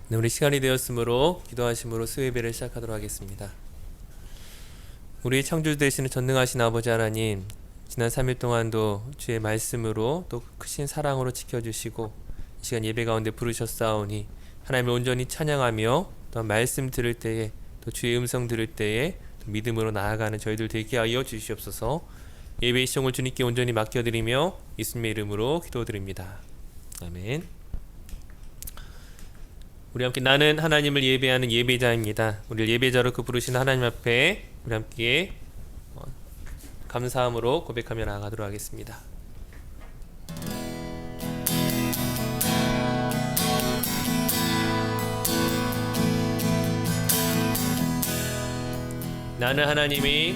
네, 우리 시간이 되었으므로 기도하심으로 수요예배를 시작하도록 하겠습니다. 우리 창조 되시는 전능하신 아버지 하나님, 지난 3일 동안도 주의 말씀으로 또 크신 사랑으로 지켜주시고 이 시간 예배 가운데 부르셨사오니 하나님을 온전히 찬양하며 또 말씀 들을 때에 또 주의 음성 들을 때에 또 믿음으로 나아가는 저희들 되게 하여 주시옵소서. 예배의 시종을 주님께 온전히 맡겨드리며 예수님의 이름으로 기도드립니다. 아멘. 우리 함께 나는 하나님을 예배하는 예배자입니다. 우리를 예배자로 부르시는 하나님 앞에 우리 함께 감사함으로 고백하며 나아가도록 하겠습니다. 나는 하나님이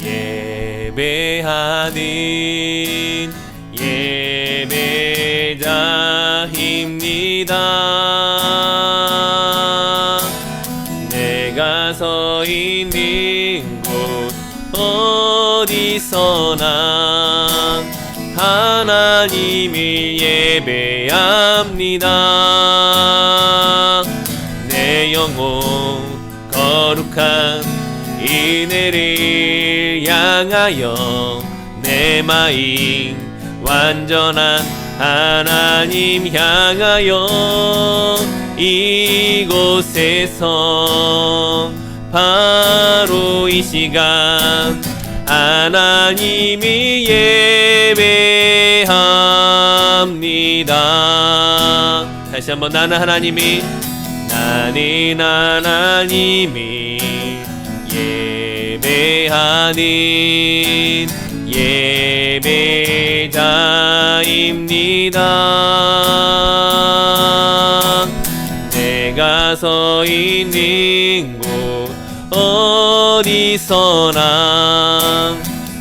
예배하는 예배자입니다. 내가 서 있는 곳 어디서나 하나님을 예배합니다. 내 영혼 거룩한 이내를 향하여 내 마음 완전한 하나님 향하여 이곳에서 바로 이 시간 하나님을 예배합니다. 다시 한번 나는 하나님이 예배하는 예배자입니다. 내가 서 있는 곳 어디서나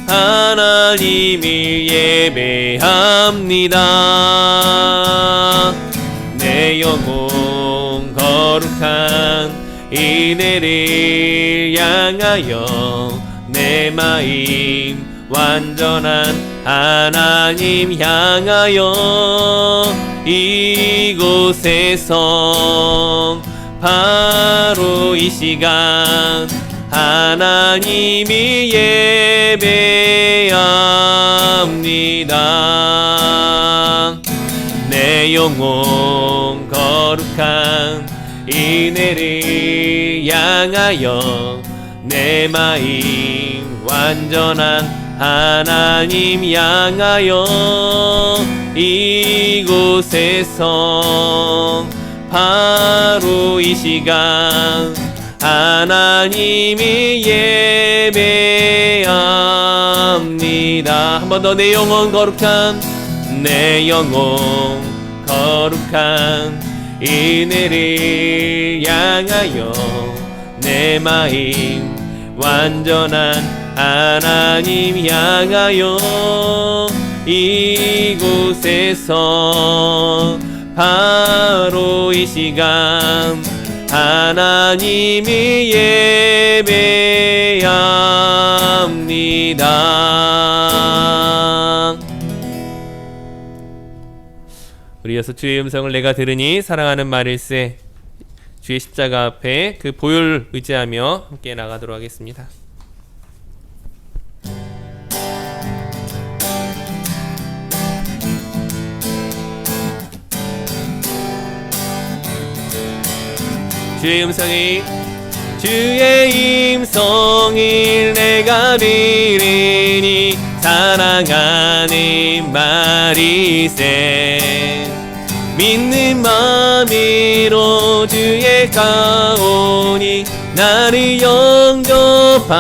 하나님을 예배합니다. 내 영혼 거룩한 이내를 향하여 내 마음 완전한 하나님 향하여 이곳에서 바로 이 시간 하나님이 예배합니다. 내 영혼 거룩한 이내를 향하여 내 마음 완전한 하나님 향하여 이곳에서 바로 이 시간 하나님이 예배합니다. 한 번 더 내 영혼 거룩한 이내를 향하여 내 마음 완전한 하나님 향하여 이곳에서 바로 이 시간 하나님이 예배합니다. 우리 이어서 주의 음성을 내가 들으니 사랑하는 말일세 주의 십자가 앞에 그 보혈 의지하며 함께 나가도록 하겠습니다. 주의 음성을 내가 들으니 사랑하는 말일세 믿는 마음으로 주의 가오니 나를 영접하소서.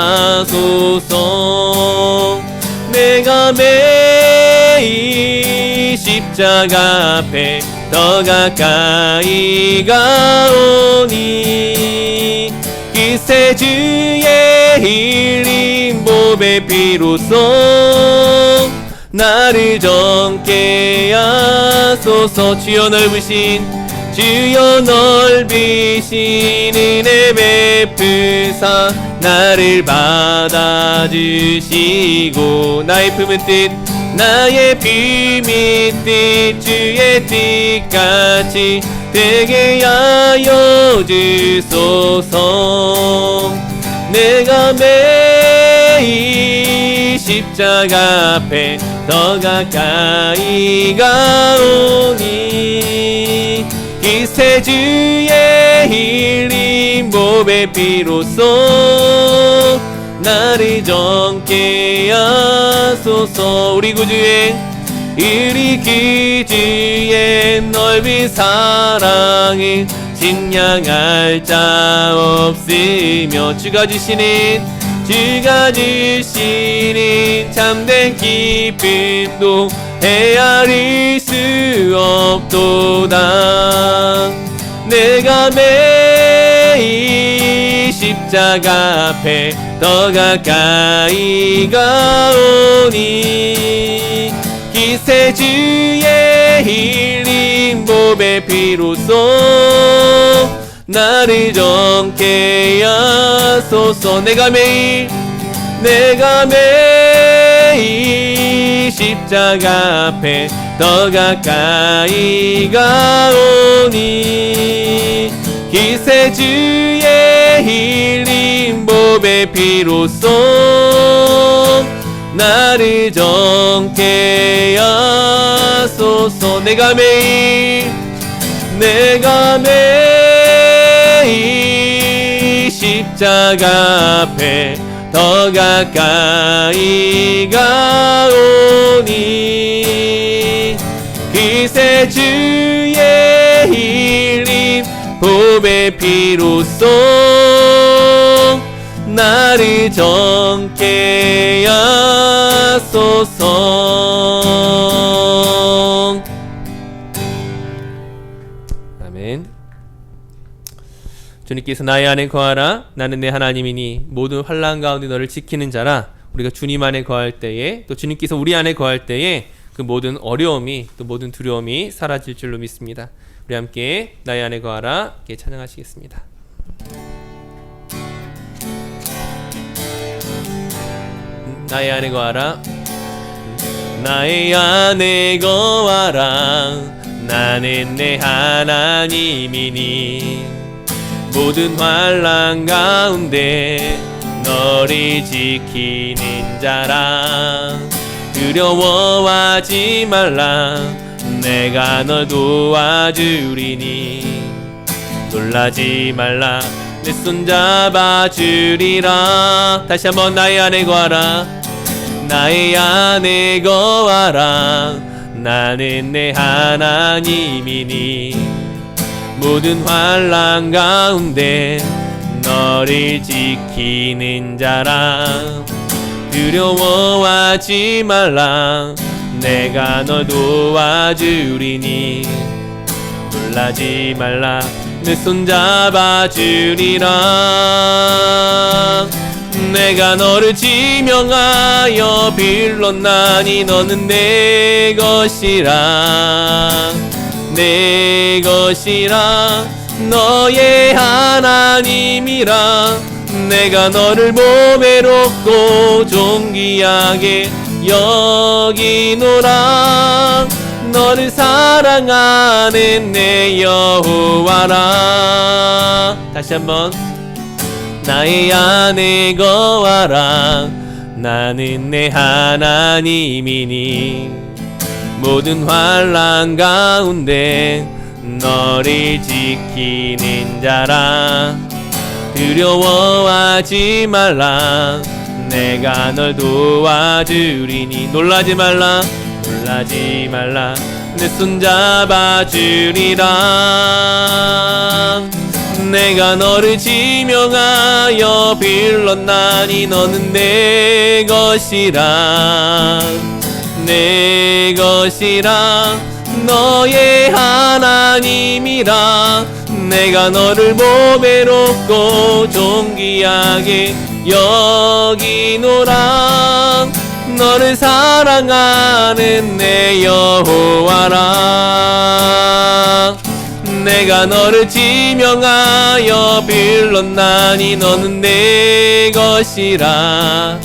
내가 매일 십자가 앞에 더 가까이 가오니 그새 주의 흘린 몸의 피로써 나를 정케 하소서. 주여 넓으신 은혜 베푸사 나를 받아주시고 나의 품은 뜻 나의 비밀 뜻 주의 뜻같이 되게 하여 주소서. 내가 매일 십자가 앞에 더 가까이 가오니 기세주의 흘린 몸의 피로써 나를 정케 하소서. 우리 구주의 넓은 사랑을 측량할 자 없으며 주가 주시는 참된 기쁨도 헤아릴 수 없도다. 내가 매일 십자가 앞에 더 가까이 가오니 기세주의 흘린 몸의 피로써 나를 정케 하소서. 내가 매일 십자가 앞에 더 가까이 가오니 기세주의 흘린 몸의 피로써 나를 정케 하소서. 내가 매일 십자가 앞에 더 가까이 가오니 기세주의 흘린 몸의 피로써 나를 정케 하소서. 아멘. 주님께서 나의 안에 거하라. 나는 내 하나님이니 모든 환난 가운데 너를 지키는 자라. 우리가 주님 안에 거할 때에 또 주님께서 우리 안에 거할 때에 그 모든 어려움이 또 모든 두려움이 사라질 줄로 믿습니다. 우리 함께 나의 안에 거하라 함께 찬양하시겠습니다. 나의 안에 거하라. 나의 안에 거하라. 나는 내 하나님이니 모든 환난 가운데 너를 지키는 자라. 두려워하지 말라. 내가 널 도와주리니 놀라지 말라. 내 손 잡아주리라. 다시 한번 나의 안에 거하라. 나의 안에 거하라. 나는 내 하나님이니 모든 환난 가운데 너를 지키는 자라. 두려워하지 말라. 내가 널 도와주리니 놀라지 말라. 내 손 잡아주리라. 내가 너를 지명하여 불렀나니 너는 내 것이라. 내 것이라. 너의 하나님이라. 내가 너를 보배롭고 존귀하게 여기노라. 너를 사랑하는 내 여호와라. 다시 한번 나의 안에 거하라. 나는 내 하나님이니 모든 환난 가운데 너를 지키는 자라. 두려워하지 말라. 내가 널 도와주리니 놀라지 말라. 놀라지 말라. 내 손 잡아주리라. 내가 너를 지명하여 불렀나니 너는 내 것이라. 내 것이라. 너의 하나님이라. 내가 너를 보배롭고 존귀하게 여기노라. 너를 사랑하는 내 여호와라. 내가 너를 지명하여 불렀나니 너는 내 것이라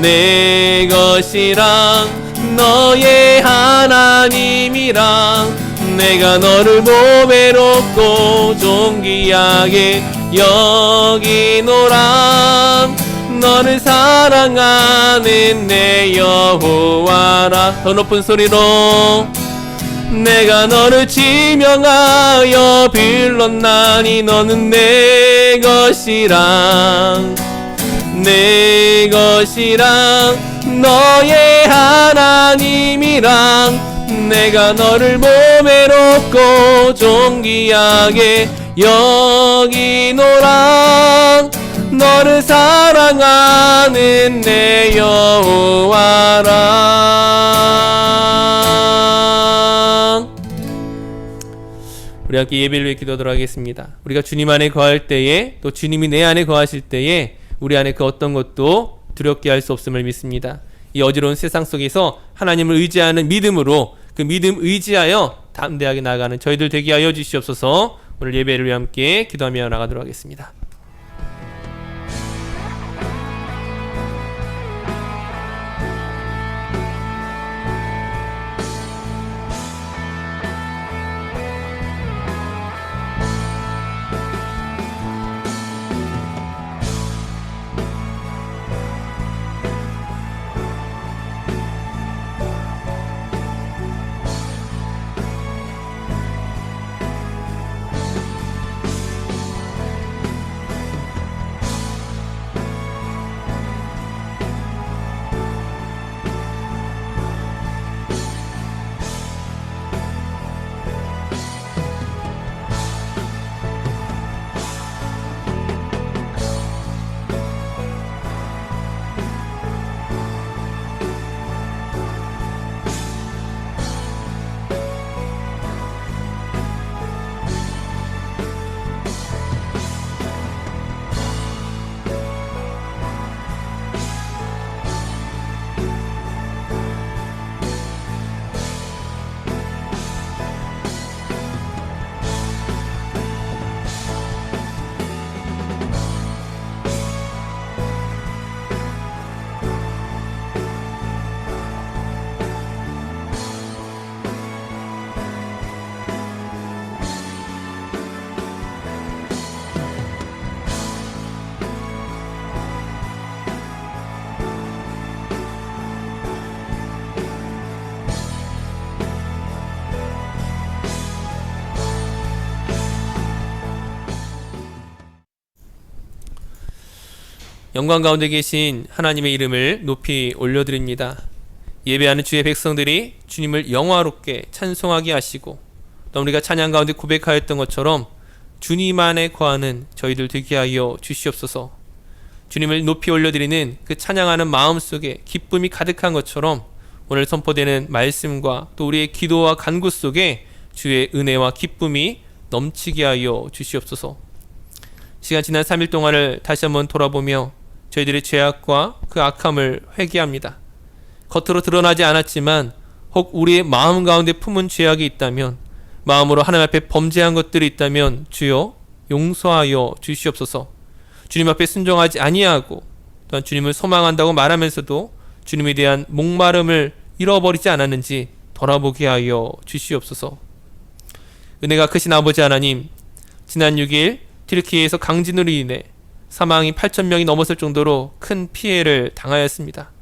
내 것이랑 너의 하나님이랑 내가 너를 보배롭고 존귀하게 여기노라 너를 사랑하는 내 여호와라 더 높은 소리로 내가 너를 지명하여 불렀나니 너는 내 것이랑 내 것이랑 너의 하나님이랑 내가 너를 보배롭고 존귀하게 여기노라 너를 사랑하는 내 여호와라. 우리 함께 예배를 위해 기도하도록 하겠습니다. 우리가 주님 안에 거할 때에 또 주님이 내 안에 거하실 때에 우리 안에 그 어떤 것도 두렵게 할 수 없음을 믿습니다. 이 어지러운 세상 속에서 하나님을 의지하는 믿음으로 그 믿음 의지하여 담대하게 나아가는 저희들 되게 하여 주시옵소서. 오늘 예배를 위해 함께 기도하며 나가도록 하겠습니다. 영광 가운데 계신 하나님의 이름을 높이 올려드립니다. 예배하는 주의 백성들이 주님을 영화롭게 찬송하게 하시고 또 우리가 찬양 가운데 고백하였던 것처럼 주님 안에 거하는 저희들 되게 하여 주시옵소서. 주님을 높이 올려드리는 그 찬양하는 마음 속에 기쁨이 가득한 것처럼 오늘 선포되는 말씀과 또 우리의 기도와 간구 속에 주의 은혜와 기쁨이 넘치게 하여 주시옵소서. 시간 지난 3일 동안을 다시 한번 돌아보며 저희들의 죄악과 그 악함을 회개합니다. 겉으로 드러나지 않았지만 혹 우리의 마음 가운데 품은 죄악이 있다면, 마음으로 하나님 앞에 범죄한 것들이 있다면 주여 용서하여 주시옵소서. 주님 앞에 순종하지 아니하고 또한 주님을 소망한다고 말하면서도 주님에 대한 목마름을 잃어버리지 않았는지 돌아보게 하여 주시옵소서. 은혜가 크신 아버지 하나님, 지난 6일 튀르키예에서 강진으로 인해 사망이 8,000명이 넘었을 정도로 큰 피해를 당하였습니다.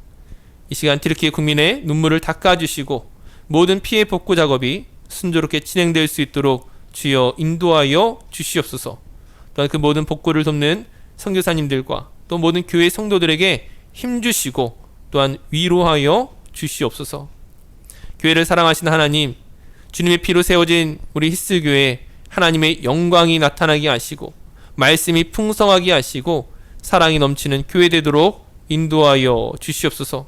이 시간 튀르키예 국민의 눈물을 닦아주시고 모든 피해 복구 작업이 순조롭게 진행될 수 있도록 주여 인도하여 주시옵소서. 또한 그 모든 복구를 돕는 선교사님들과 또 모든 교회 성도들에게 힘주시고 또한 위로하여 주시옵소서. 교회를 사랑하시는 하나님, 주님의 피로 세워진 우리 히스교회에 하나님의 영광이 나타나게 하시고 말씀이 풍성하게 하시고 사랑이 넘치는 교회 되도록 인도하여 주시옵소서.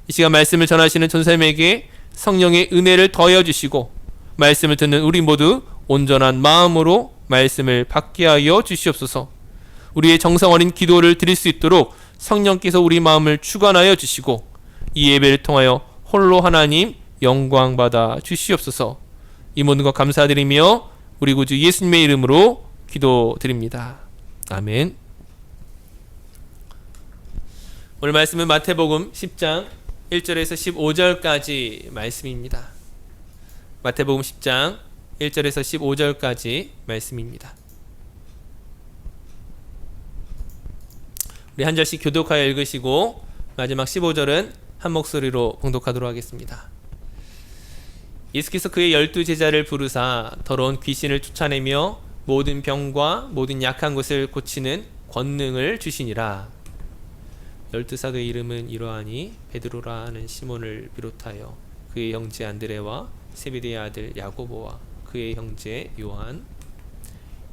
이 시간 말씀을 전하시는 전사님에게 성령의 은혜를 더하여 주시고 말씀을 듣는 우리 모두 온전한 마음으로 말씀을 받게 하여 주시옵소서. 우리의 정성 어린 기도를 드릴 수 있도록 성령께서 우리 마음을 주관하여 주시고 이 예배를 통하여 홀로 하나님 영광 받아 주시옵소서. 이 모든 것 감사드리며 우리 구주 예수님의 이름으로 기도드립니다. 아멘. 오늘 말씀은 마태복음 10장 1절에서 15절까지 말씀입니다. 마태복음 10장 1절에서 15절까지 말씀입니다. 우리 한 절씩 교독하여 읽으시고 마지막 15절은 한 목소리로 봉독하도록 하겠습니다. 예수께서 그의 12제자를 부르사 더러운 귀신을 쫓아내며 모든 병과 모든 약한 것을 고치는 권능을 주시니라. 12사도의 이름은 이러하니 베드로라 하는 시몬을 비롯하여 그의 형제 안드레와 세베대의 아들 야고보와 그의 형제 요한,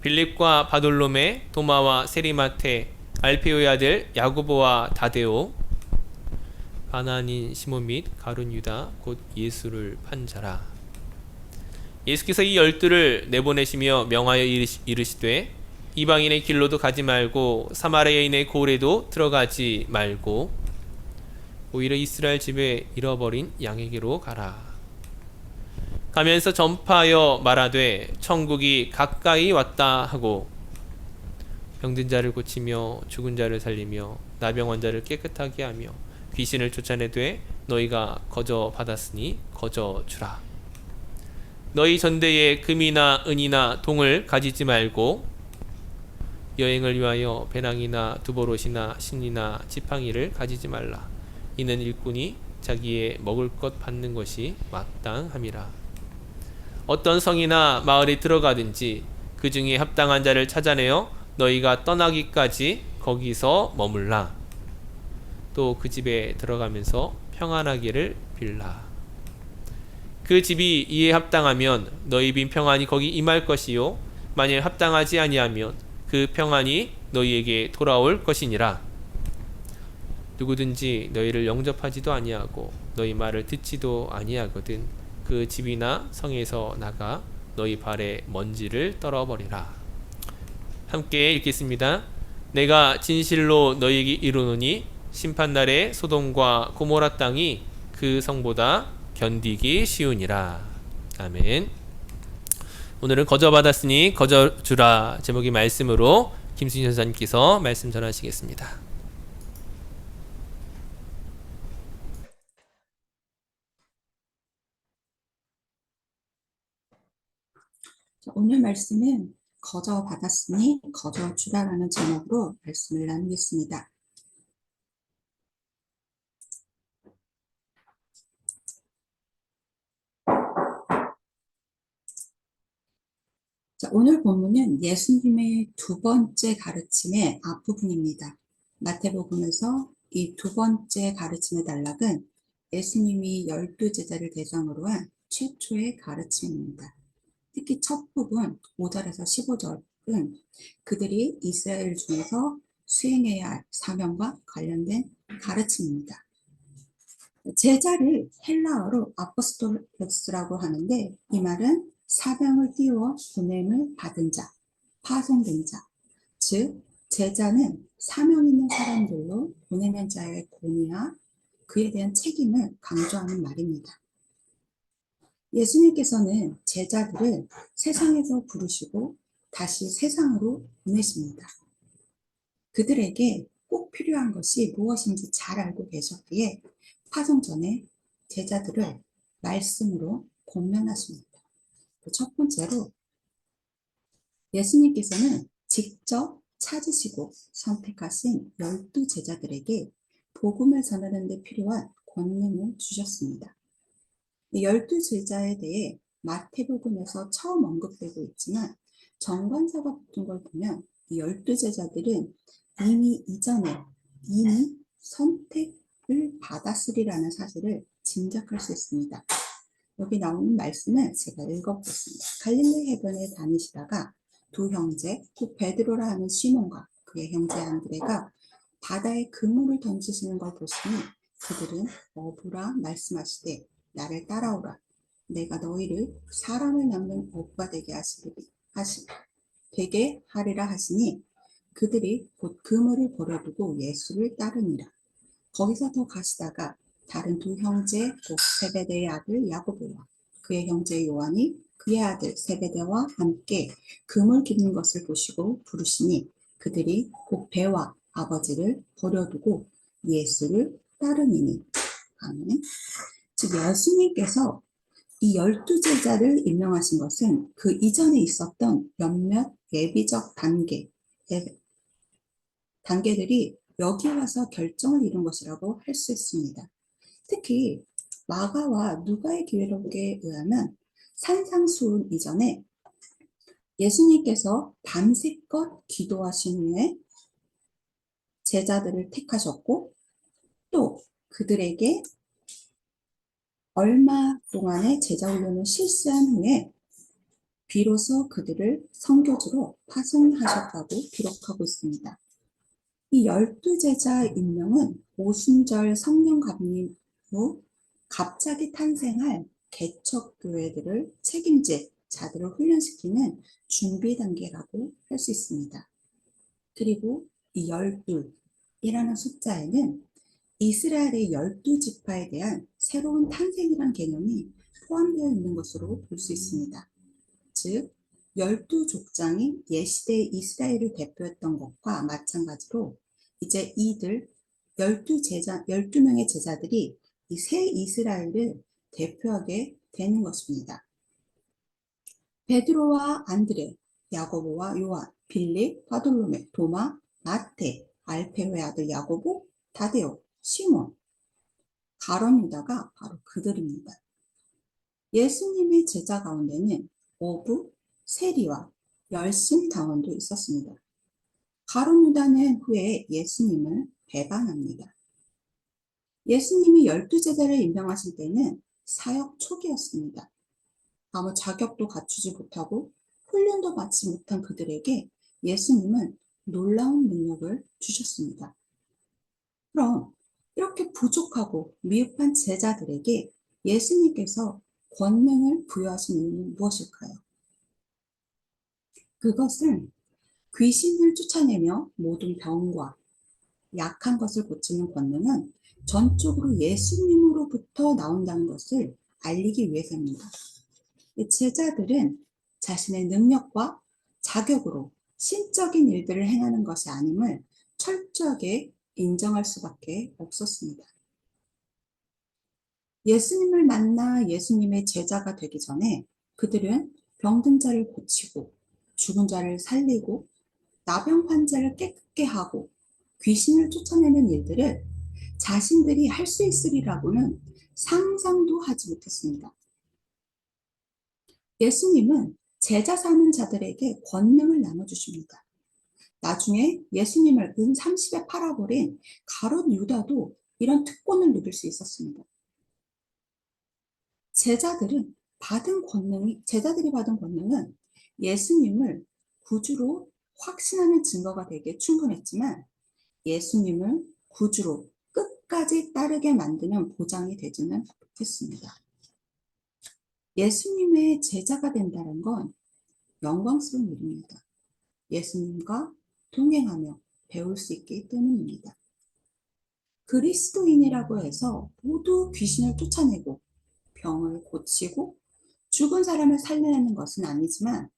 빌립과 바돌로메, 도마와 세리마테, 알페오의 아들 야고보와 다데오, 바나닌 시몬 및 가룟 유다 곧 예수를 판 자라. 예수께서 이 12를 내보내시며 명하여 이르시되 이방인의 길로도 가지 말고 사마리아인의 고을에도 들어가지 말고 오히려 이스라엘 집에 잃어버린 양에게로 가라. 가면서 전파하여 말하되 천국이 가까이 왔다 하고 병든 자를 고치며 죽은 자를 살리며 나병 환자를 깨끗하게 하며 귀신을 쫓아내되 너희가 거저 받았으니 거저 주라. 너희 전대에 금이나 은이나 동을 가지지 말고 여행을 위하여 배낭이나 두보롯이나 신이나 지팡이를 가지지 말라. 이는 일꾼이 자기의 먹을 것 받는 것이 마땅함이라. 어떤 성이나 마을에 들어가든지 그 중에 합당한 자를 찾아내어 너희가 떠나기까지 거기서 머물라. 또 그 집에 들어가면서 평안하기를 빌라. 그 집이 이에 합당하면 너희 빈 평안이 거기 임할 것이요 만일 합당하지 아니하면 그 평안이 너희에게 돌아올 것이니라. 누구든지 너희를 영접하지도 아니하고 너희 말을 듣지도 아니하거든 그 집이나 성에서 나가 너희 발에 먼지를 떨어버리라. 함께 읽겠습니다. 내가 진실로 너희에게 이르노니 심판날에 소돔과 고모라 땅이 그 성보다 견디기 쉬우니라. 아멘. 오늘은 거저 받았으니 거저 주라 제목의 말씀으로 김순희 전사님께서 말씀 전하시겠습니다. 오늘 말씀은 거저 받았으니 거저 주라라는 제목으로 말씀을 나누겠습니다. 오늘 본문은 예수님의 두 번째 가르침의 앞부분입니다. 마태복음에서 이 두 번째 가르침의 단락은 예수님이 12제자를 대상으로 한 최초의 가르침입니다. 특히 첫 부분 5절에서 15절은 그들이 이스라엘 중에서 수행해야 할 사명과 관련된 가르침입니다. 제자를 헬라어로 아포스톨로스라고 하는데 이 말은 사명을 띄워 보냄을 받은 자, 파송된 자, 즉 제자는 사명 있는 사람들로 보내는 자의 권위와 그에 대한 책임을 강조하는 말입니다. 예수님께서는 제자들을 세상에서 부르시고 다시 세상으로 보내십니다. 그들에게 꼭 필요한 것이 무엇인지 잘 알고 계셨기에 파송 전에 제자들을 말씀으로 권면하십니다. 첫 번째로 예수님께서는 직접 찾으시고 선택하신 12제자들에게 복음을 전하는 데 필요한 권능을 주셨습니다. 12제자에 대해 마태복음에서 처음 언급되고 있지만 정관사가 붙은 걸 보면 이 12제자들은 이미 이전에 선택을 받았으리라는 사실을 짐작할 수 있습니다. 여기 나오는 말씀을 제가 읽어보겠습니다. 갈릴리 해변에 다니시다가 두 형제, 곧 베드로라 하는 시몬과 그의 형제 안드레가 바다에 그물을 던지시는 걸 보시니 그들은 어부라 말씀하시되 나를 따라오라. 내가 너희를 사람을 낚는 어부가 되게 되게 하리라 하시니 그들이 곧 그물을 버려두고 예수를 따르니라. 거기서 더 가시다가 다른 두 형제 곧 세베대의 아들 야고보와 그의 형제 요한이 그의 아들 세베대와 함께 금을 기는 것을 보시고 부르시니 그들이 곧 배와 아버지를 버려두고 예수를 따르니니. 아멘. 즉 예수님께서 이 12제자를 임명하신 것은 그 이전에 있었던 몇몇 예비적 단계들이 여기 와서 결정을 이룬 것이라고 할 수 있습니다. 특히 마가와 누가의 기록에 의하면 산상수훈 이전에 예수님께서 밤새껏 기도하신 후에 제자들을 택하셨고 또 그들에게 얼마 동안의 제자 훈련을 실시한 후에 비로소 그들을 선교지로 파송하셨다고 기록하고 있습니다. 이 12제자 임명은 오순절 성령 감림 후 갑자기 탄생할 개척교회들을 책임질 자들을 훈련시키는 준비 단계라고 할 수 있습니다. 그리고 이 12이라는 숫자에는 이스라엘의 12지파에 대한 새로운 탄생이란 개념이 포함되어 있는 것으로 볼 수 있습니다. 즉 12족장이 예시대 이스라엘을 대표했던 것과 마찬가지로 이제 이들 12명의 제자들이 이 새 이스라엘을 대표하게 되는 것입니다. 베드로와 안드레, 야고보와 요한, 빌립, 바돌로메, 도마, 마테, 알페오의 아들 야고보, 다데오, 시몬, 가룟 유다가 바로 그들입니다. 예수님의 제자 가운데는 어부, 세리와 열심당원도 있었습니다. 가룟 유다는 후에 예수님을 배반합니다. 예수님이 12제자를 임명하실 때는 사역 초기였습니다. 아무 자격도 갖추지 못하고 훈련도 받지 못한 그들에게 예수님은 놀라운 능력을 주셨습니다. 그럼 이렇게 부족하고 미흡한 제자들에게 예수님께서 권능을 부여하신 이유는 무엇일까요? 그것은 귀신을 쫓아내며 모든 병과 약한 것을 고치는 권능은 전적으로 예수님으로부터 나온다는 것을 알리기 위해서입니다. 제자들은 자신의 능력과 자격으로 신적인 일들을 행하는 것이 아님을 철저하게 인정할 수밖에 없었습니다. 예수님을 만나 예수님의 제자가 되기 전에 그들은 병든 자를 고치고 죽은 자를 살리고 나병 환자를 깨끗게 하고 귀신을 쫓아내는 일들을 자신들이 할 수 있으리라고는 상상도 하지 못했습니다. 예수님은 제자 삼은 자들에게 권능을 나눠주십니다. 나중에 예수님을 은 30에 팔아버린 가룟 유다도 이런 특권을 누릴 수 있었습니다. 제자들이 받은 권능은 예수님을 구주로 확신하는 증거가 되기에 충분했지만 예수님을 구주로 끝까지 따르게 만드는 보장이 되지는 못했습니다. 예수님의 제자가 된다는 건 영광스러운 일입니다. 예수님과 동행하며 배울 수 있기 때문입니다. 그리스도인이라고 해서 모두 귀신을 쫓아내고 병을 고치고 죽은 사람을 살려내는 것은 아니지만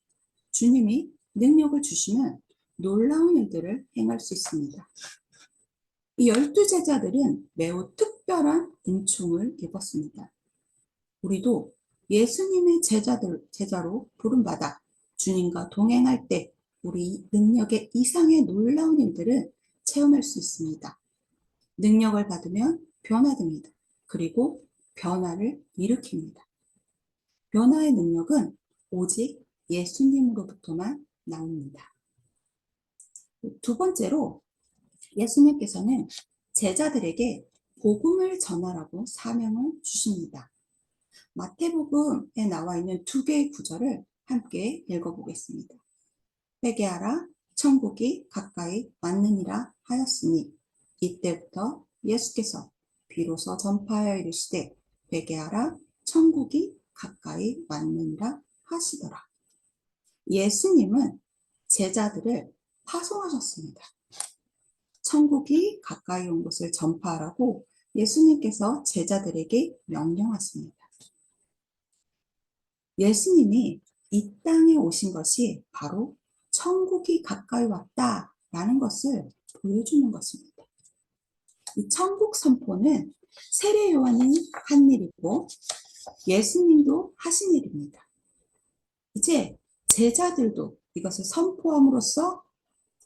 주님이 능력을 주시면 놀라운 일들을 행할 수 있습니다. 이 12제자들은 매우 특별한 은총을 입었습니다. 우리도 예수님의 제자로 부름받아 주님과 동행할 때 우리 능력의 이상의 놀라운 일들을 체험할 수 있습니다. 능력을 받으면 변화됩니다. 그리고 변화를 일으킵니다. 변화의 능력은 오직 예수님으로부터만 나옵니다. 두 번째로 예수님께서는 제자들에게 복음을 전하라고 사명을 주십니다. 마태복음에 나와 있는 두 개의 구절을 함께 읽어보겠습니다. 회개하라 천국이 가까이 왔느니라 하였으니 이때부터 예수께서 비로소 전파하여 이르시되 회개하라 천국이 가까이 왔느니라 하시더라. 예수님은 제자들을 파송하셨습니다. 천국이 가까이 온 것을 전파하라고 예수님께서 제자들에게 명령하십니다. 예수님이 이 땅에 오신 것이 바로 천국이 가까이 왔다라는 것을 보여주는 것입니다. 이 천국 선포는 세례 요한이 한 일이고 예수님도 하신 일입니다. 이제 제자들도 이것을 선포함으로써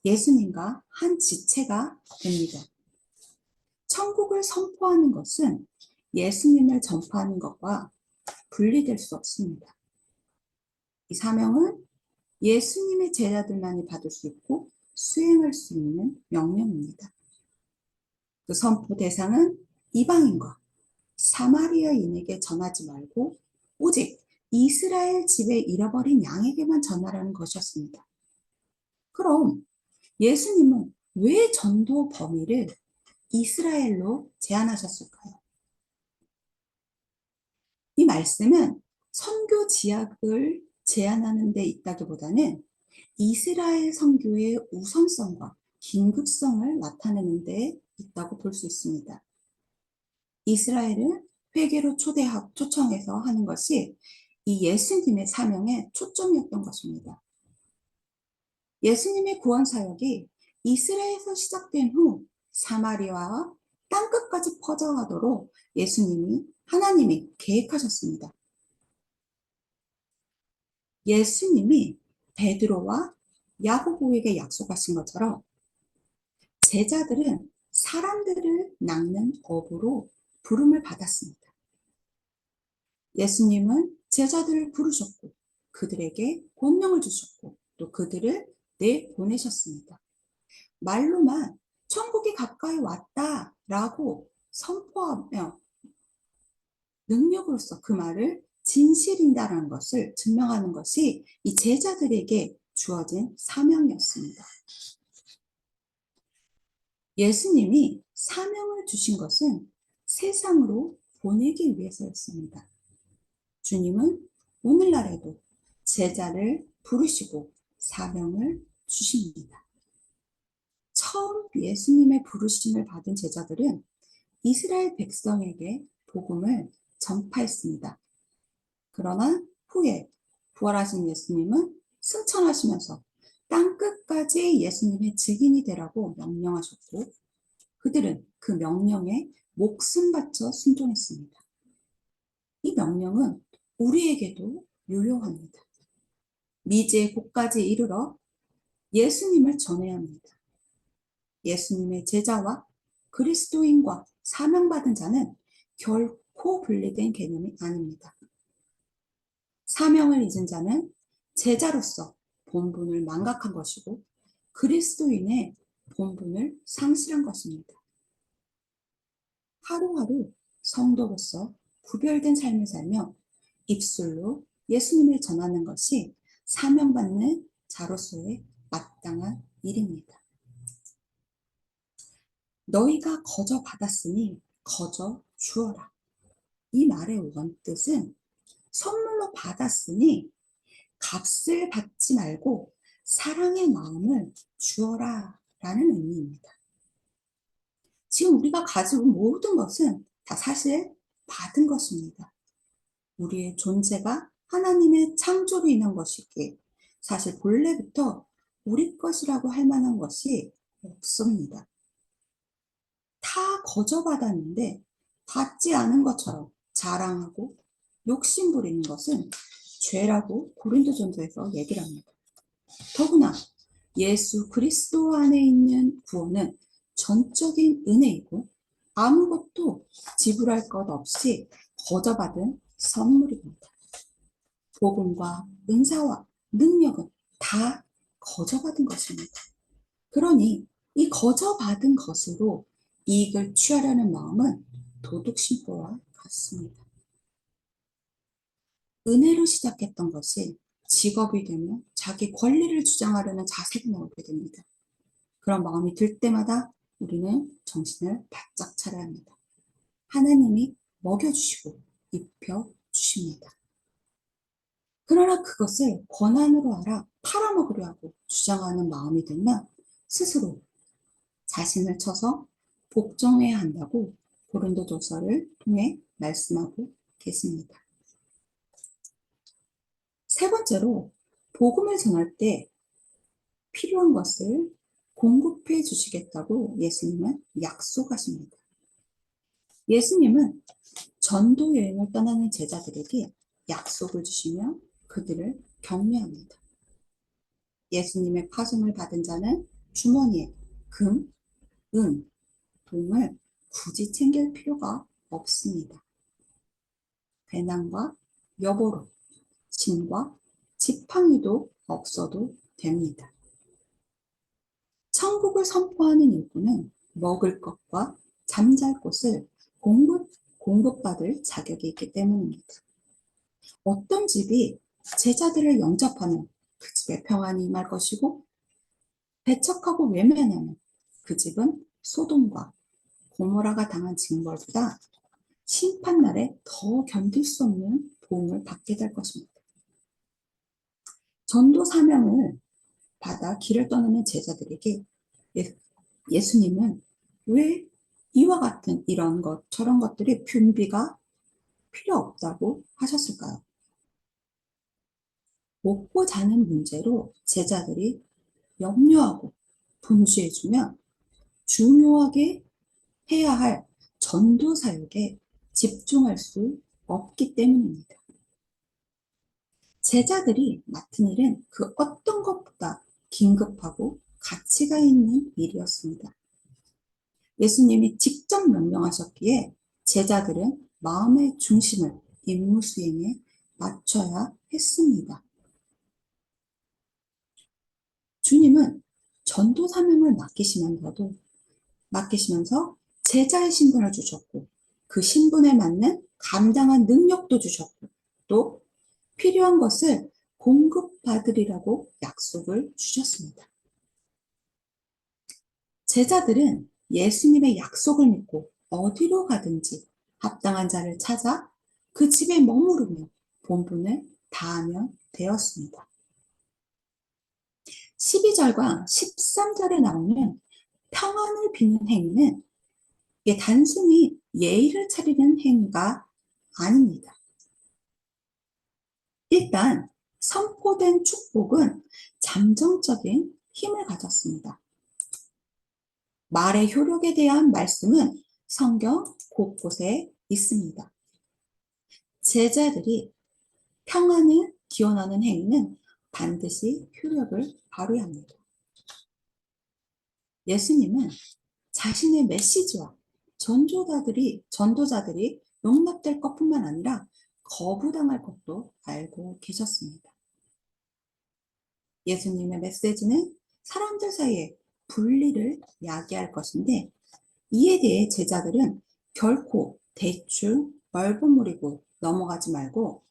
예수님과 한 지체가 됩니다. 천국을 선포하는 것은 예수님을 전파하는 것과 분리될 수 없습니다. 이 사명은 예수님의 제자들만이 받을 수 있고 수행할 수 있는 명령입니다. 그 선포 대상은 이방인과 사마리아인에게 전하지 말고 오직 이스라엘 집에 잃어버린 양에게만 전하라는 것이었습니다. 그럼 예수님은 왜 전도 범위를 이스라엘로 제한하셨을까요? 이 말씀은 선교 지역을 제한하는 데 있다기보다는 이스라엘 선교의 우선성과 긴급성을 나타내는 데 있다고 볼 수 있습니다. 이스라엘을 회개로 초청해서 하는 것이 이 예수님의 사명의 초점이었던 것입니다. 예수님의 구원 사역이 이스라엘에서 시작된 후 사마리아와 땅끝까지 퍼져가도록 하나님이 계획하셨습니다. 예수님이 베드로와 야고보에게 약속하신 것처럼 제자들은 사람들을 낚는 어부로 부름을 받았습니다. 예수님은 제자들을 부르셨고 그들에게 권능을 주셨고 또 그들을 내보내셨습니다. 말로만 천국이 가까이 왔다라고 선포하며 능력으로서 그 말을 진실이다라는 것을 증명하는 것이 이 제자들에게 주어진 사명이었습니다. 예수님이 사명을 주신 것은 세상으로 보내기 위해서였습니다. 주님은 오늘날에도 제자를 부르시고 사명을 주십니다. 처음 예수님의 부르심을 받은 제자들은 이스라엘 백성에게 복음을 전파했습니다. 그러나 후에 부활하신 예수님은 승천하시면서 땅끝까지 예수님의 증인이 되라고 명령하셨고 그들은 그 명령에 목숨 바쳐 순종했습니다. 이 명령은 우리에게도 유효합니다. 미지의 곳까지 이르러 예수님을 전해야 합니다. 예수님의 제자와 그리스도인과 사명받은 자는 결코 분리된 개념이 아닙니다. 사명을 잊은 자는 제자로서 본분을 망각한 것이고 그리스도인의 본분을 상실한 것입니다. 하루하루 성도로서 구별된 삶을 살며 입술로 예수님을 전하는 것이 사명받는 자로서의 마땅한 일입니다. 너희가 거저 받았으니 거저 주어라. 이 말의 원뜻은 선물로 받았으니 값을 받지 말고 사랑의 마음을 주어라 라는 의미입니다. 지금 우리가 가지고 있는 모든 것은 다 사실 받은 것입니다. 우리의 존재가 하나님의 창조로 인한 것이기에 사실 본래부터 우리 것이라고 할 만한 것이 없습니다. 다 거저받았는데 받지 않은 것처럼 자랑하고 욕심 부리는 것은 죄라고 고린도전서에서 얘기를 합니다. 더구나 예수 그리스도 안에 있는 구원은 전적인 은혜이고 아무것도 지불할 것 없이 거저받은 선물입니다. 복음과 은사와 능력은 다 거저받은 것입니다. 그러니 이 거저받은 것으로 이익을 취하려는 마음은 도둑심보와 같습니다. 은혜로 시작했던 것이 직업이 되며 자기 권리를 주장하려는 자세가 나오게 됩니다. 그런 마음이 들 때마다 우리는 정신을 바짝 차려야 합니다. 하나님이 먹여주시고 입혀주십니다. 그러나 그것을 권한으로 알아 팔아먹으려 하고 주장하는 마음이 들면 스스로 자신을 쳐서 복종해야 한다고 고린도전서를 통해 말씀하고 계십니다. 세 번째로 복음을 전할 때 필요한 것을 공급해 주시겠다고 예수님은 약속하십니다. 예수님은 전도 여행을 떠나는 제자들에게 약속을 주시며 그들을 격려합니다. 예수님의 파송을 받은 자는 주머니에 금, 은, 동을 굳이 챙길 필요가 없습니다. 배낭과 여보로, 짐과 지팡이도 없어도 됩니다. 천국을 선포하는 일꾼은 먹을 것과 잠잘 곳을 공급받을 자격이 있기 때문입니다. 어떤 집이 제자들을 영접하면 그 집에 평안이 임할 것이고, 배척하고 외면하면 그 집은 소돔과 고모라가 당한 징벌보다 심판날에 더 견딜 수 없는 보응을 받게 될 것입니다. 전도 사명을 받아 길을 떠나는 제자들에게 예수님은 왜 이와 같은 이런 것, 저런 것들이 준비가 필요 없다고 하셨을까요? 먹고 자는 문제로 제자들이 염려하고 분주해지면 중요하게 해야 할 전도 사역에 집중할 수 없기 때문입니다. 제자들이 맡은 일은 그 어떤 것보다 긴급하고 가치가 있는 일이었습니다. 예수님이 직접 명령하셨기에 제자들은 마음의 중심을 임무 수행에 맞춰야 했습니다. 주님은 전도 사명을 맡기시면서 제자의 신분을 주셨고, 그 신분에 맞는 감당한 능력도 주셨고, 또 필요한 것을 공급받으리라고 약속을 주셨습니다. 제자들은 예수님의 약속을 믿고 어디로 가든지 합당한 자를 찾아 그 집에 머무르며 본분을 다하면 되었습니다. 12절과 13절에 나오는 평안을 비는 행위는 이게 단순히 예의를 차리는 행위가 아닙니다. 일단 선포된 축복은 잠정적인 힘을 가졌습니다. 말의 효력에 대한 말씀은 성경 곳곳에 있습니다. 제자들이 평안을 기원하는 행위는 반드시 효력을 발휘합니다. 예수님은 자신의 메시지와 전도자들이 용납될 것뿐만 아니라 거부당할 것도 알고 계셨습니다. 예수님의 메시지는 사람들 사이에 분리를 야기할 것인데, 이에 대해 제자들은 결코 대충 얼버무리고 넘어가지 말고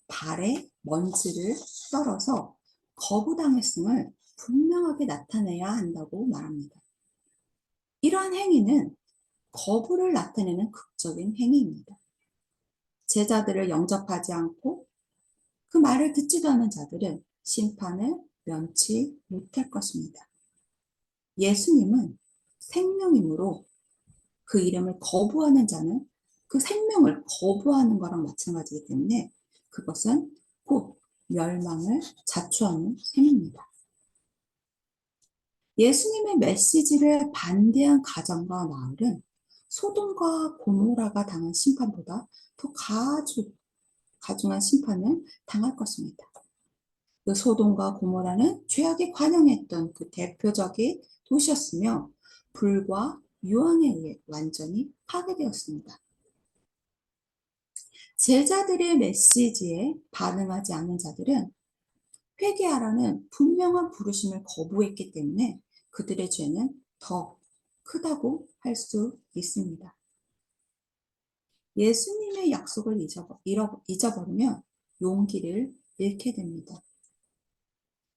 발에 먼지를 썰어서 거부당했음을 분명하게 나타내야 한다고 말합니다. 이러한 행위는 거부를 나타내는 극적인 행위입니다. 제자들을 영접하지 않고 그 말을 듣지도 않은 자들은 심판을 면치 못할 것입니다. 예수님은 생명이므로 그 이름을 거부하는 자는 그 생명을 거부하는 거랑 마찬가지이기 때문에 그것은 곧 멸망을 자초하는 셈입니다. 예수님의 메시지를 반대한 가정과 마을은 소돔과 고모라가 당한 심판보다 더 가중한 심판을 당할 것입니다. 그 소돔과 고모라는 죄악에 관영했던 그 대표적인 도시였으며 불과 유황에 의해 완전히 파괴되었습니다. 제자들의 메시지에 반응하지 않는 자들은 회개하라는 분명한 부르심을 거부했기 때문에 그들의 죄는 더 크다고 할 수 있습니다. 예수님의 약속을 잊어버리면 용기를 잃게 됩니다.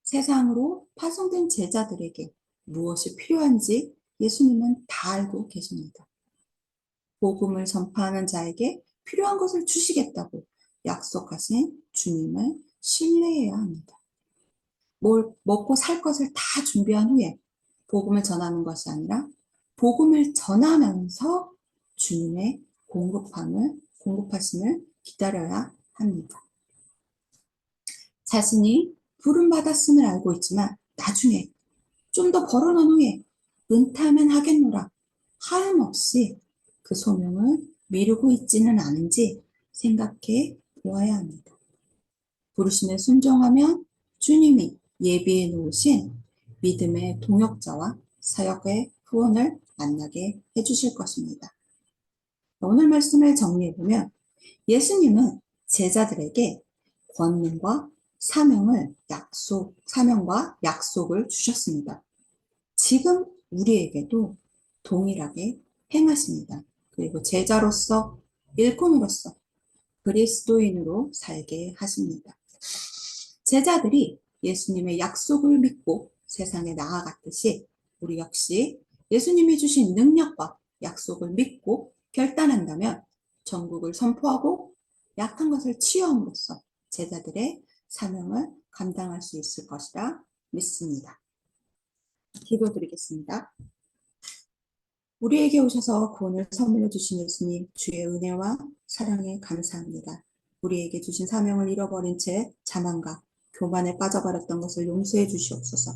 세상으로 파송된 제자들에게 무엇이 필요한지 예수님은 다 알고 계십니다. 복음을 전파하는 자에게 필요한 것을 주시겠다고 약속하신 주님을 신뢰해야 합니다. 먹고 살 것을 다 준비한 후에 복음을 전하는 것이 아니라 복음을 전하면서 주님의 공급하심을 기다려야 합니다. 자신이 부름받았음을 알고 있지만 나중에 좀 더 벌어놓은 후에 은퇴하면 하겠노라 하염없이 그 소명을 미루고 있지는 않은지 생각해 보아야 합니다. 부르심에 순종하면 주님이 예비해 놓으신 믿음의 동역자와 사역의 후원을 만나게 해주실 것입니다. 오늘 말씀을 정리해보면 예수님은 제자들에게 권능과 사명과 약속을 주셨습니다. 지금 우리에게도 동일하게 행하십니다. 그리고 제자로서 일꾼으로서 그리스도인으로 살게 하십니다. 제자들이 예수님의 약속을 믿고 세상에 나아갔듯이 우리 역시 예수님이 주신 능력과 약속을 믿고 결단한다면 전국을 선포하고 약한 것을 치유함으로써 제자들의 사명을 감당할 수 있을 것이라 믿습니다. 기도드리겠습니다. 우리에게 오셔서 구원을 선물로 주신 예수님, 주의 은혜와 사랑에 감사합니다. 우리에게 주신 사명을 잃어버린 채 자만과 교만에 빠져버렸던 것을 용서해 주시옵소서.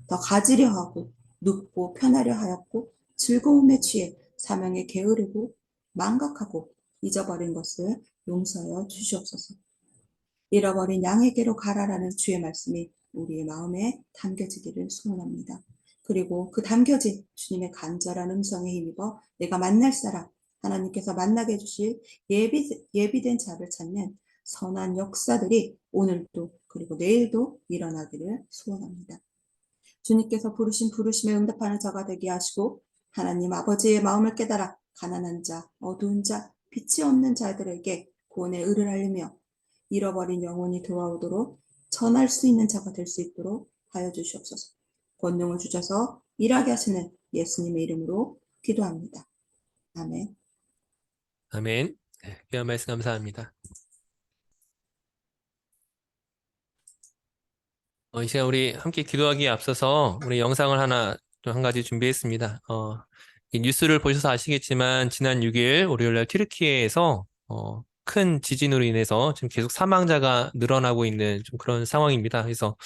더 가지려 하고 눕고 편하려 하였고 즐거움에 취해 사명에 게으르고 망각하고 잊어버린 것을 용서하여 주시옵소서. 잃어버린 양에게로 가라라는 주의 말씀이 우리의 마음에 담겨지기를 소원합니다. 그리고 그 담겨진 주님의 간절한 음성에 힘입어 내가 만날 사람, 하나님께서 만나게 해주실 예비된 자를 찾는 선한 역사들이 오늘도 그리고 내일도 일어나기를 소원합니다. 주님께서 부르신 부르심에 응답하는 자가 되게 하시고 하나님 아버지의 마음을 깨달아 가난한 자, 어두운 자, 빛이 없는 자들에게 구원의 의를 알리며 잃어버린 영혼이 돌아오도록 전할 수 있는 자가 될 수 있도록 하여 주시옵소서. 권능을 주셔서 일하게 하시는 예수님의 이름으로 기도합니다. 아멘. 아멘. 귀한 말씀 감사합니다. 이 시간 우리 함께 기도하기에 앞서서 우리 영상을 하나 좀 한 가지 준비했습니다. 이 뉴스를 보셔서 아시겠지만 지난 6일 월요일날 튀르키예에서 큰 지진으로 인해서 지금 계속 사망자가 늘어나고 있는 좀 그런 상황입니다. 그래서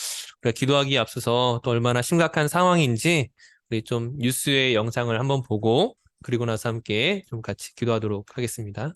우리가 기도하기에 앞서서 또 얼마나 심각한 상황인지 우리 좀 뉴스의 영상을 한번 보고 그리고 나서 함께 좀 같이 기도하도록 하겠습니다.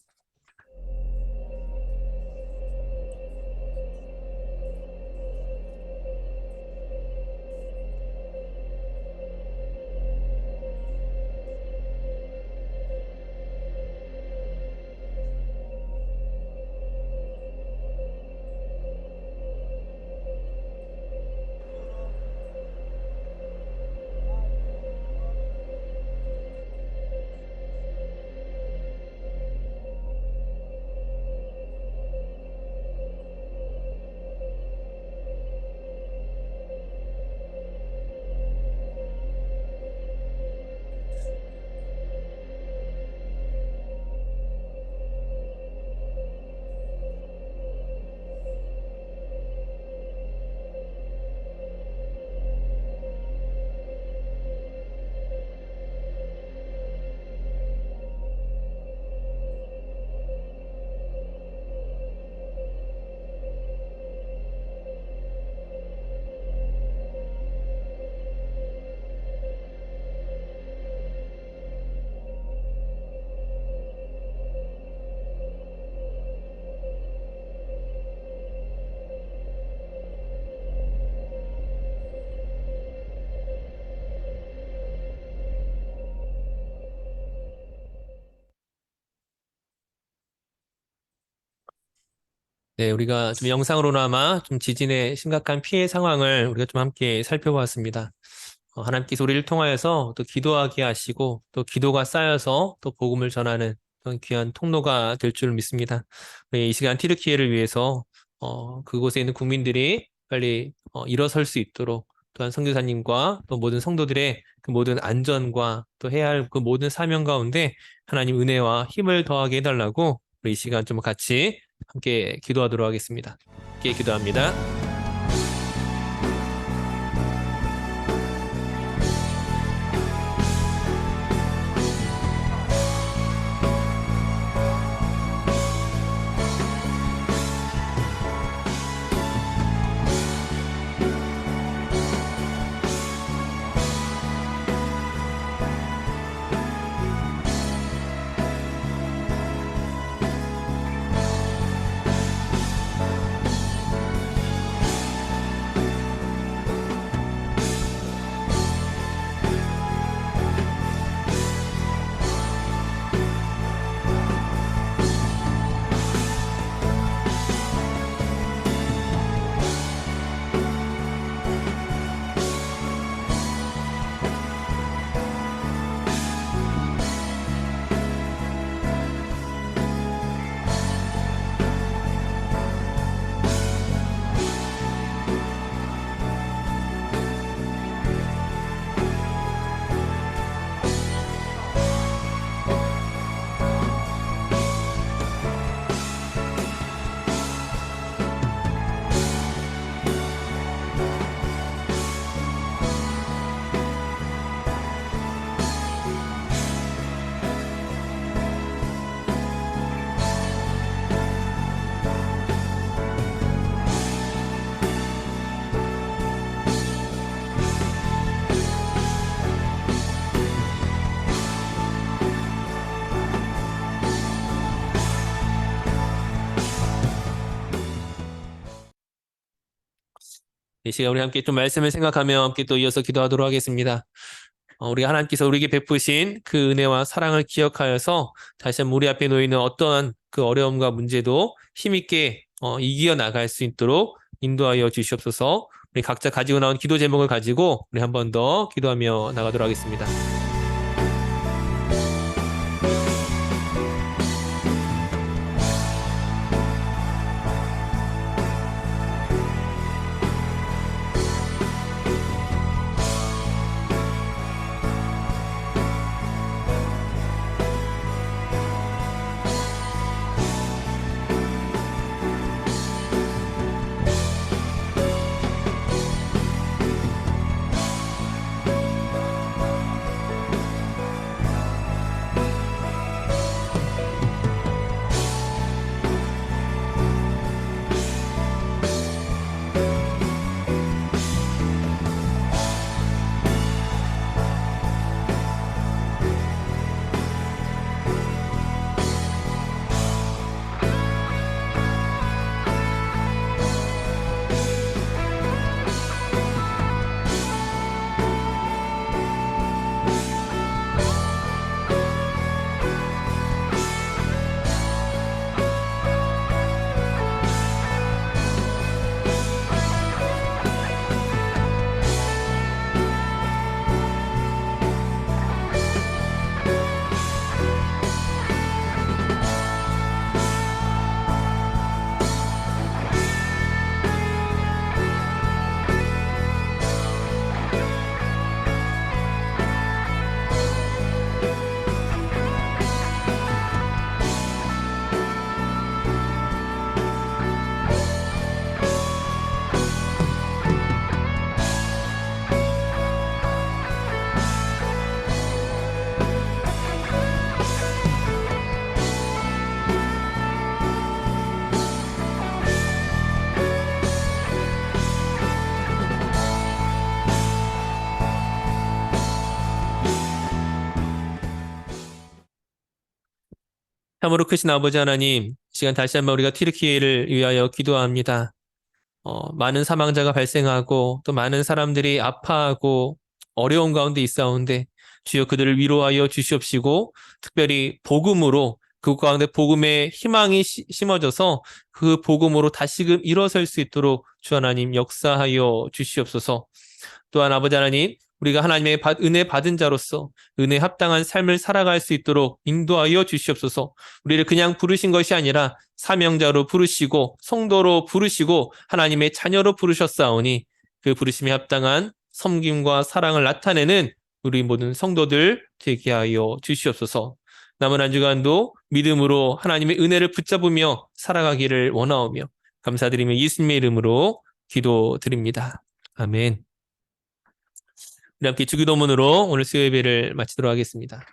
네, 우리가 좀 영상으로나마 좀 지진의 심각한 피해 상황을 우리가 좀 함께 살펴보았습니다. 하나님께서 우리를 통하여서 또 기도하게 하시고 또 기도가 쌓여서 또 복음을 전하는 그런 귀한 통로가 될 줄 믿습니다. 우리 이 시간 튀르키예를 위해서 그곳에 있는 국민들이 빨리 일어설 수 있도록 또한 선교사님과 또 모든 성도들의 그 모든 안전과 또 해야 할 그 모든 사명 가운데 하나님 은혜와 힘을 더하게 해달라고 우리 이 시간 좀 같이 함께 기도하도록 하겠습니다. 함께 기도합니다. 이 시간 우리 함께 좀 말씀을 생각하며 함께 또 이어서 기도하도록 하겠습니다. 우리 하나님께서 우리에게 베푸신 그 은혜와 사랑을 기억하여서 다시 한번 우리 앞에 놓이는 어떠한 그 어려움과 문제도 힘있게 이겨 나갈 수 있도록 인도하여 주시옵소서. 우리 각자 가지고 나온 기도 제목을 가지고 우리 한 번 더 기도하며 나가도록 하겠습니다. 참으로 크신 아버지 하나님, 이 시간 다시 한번 우리가 튀르키예를 위하여 기도합니다. 많은 사망자가 발생하고 또 많은 사람들이 아파하고 어려운 가운데 있사온데 주여 그들을 위로하여 주시옵시고 특별히 복음으로 그 가운데 복음의 희망이 심어져서 그 복음으로 다시금 일어설 수 있도록 주 하나님 역사하여 주시옵소서. 또한 아버지 하나님, 우리가 하나님의 은혜 받은 자로서 은혜 합당한 삶을 살아갈 수 있도록 인도하여 주시옵소서. 우리를 그냥 부르신 것이 아니라 사명자로 부르시고 성도로 부르시고 하나님의 자녀로 부르셨사오니 그 부르심에 합당한 섬김과 사랑을 나타내는 우리 모든 성도들 되게 하여 주시옵소서. 남은 한 주간도 믿음으로 하나님의 은혜를 붙잡으며 살아가기를 원하오며 감사드리며 예수님의 이름으로 기도드립니다. 아멘. 우리 함께 주기도문으로 오늘 수요 예배를 마치도록 하겠습니다.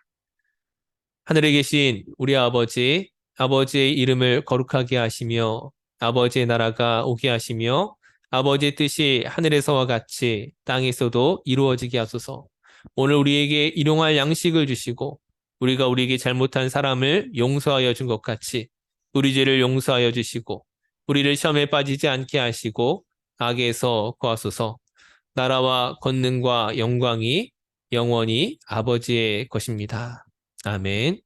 하늘에 계신 우리 아버지, 아버지의 이름을 거룩하게 하시며 아버지의 나라가 오게 하시며 아버지의 뜻이 하늘에서와 같이 땅에서도 이루어지게 하소서. 오늘 우리에게 일용할 양식을 주시고 우리가 우리에게 잘못한 사람을 용서하여 준 것 같이 우리 죄를 용서하여 주시고 우리를 시험에 빠지지 않게 하시고 악에서 구하소서. 나라와 권능과 영광이 영원히 아버지의 것입니다. 아멘.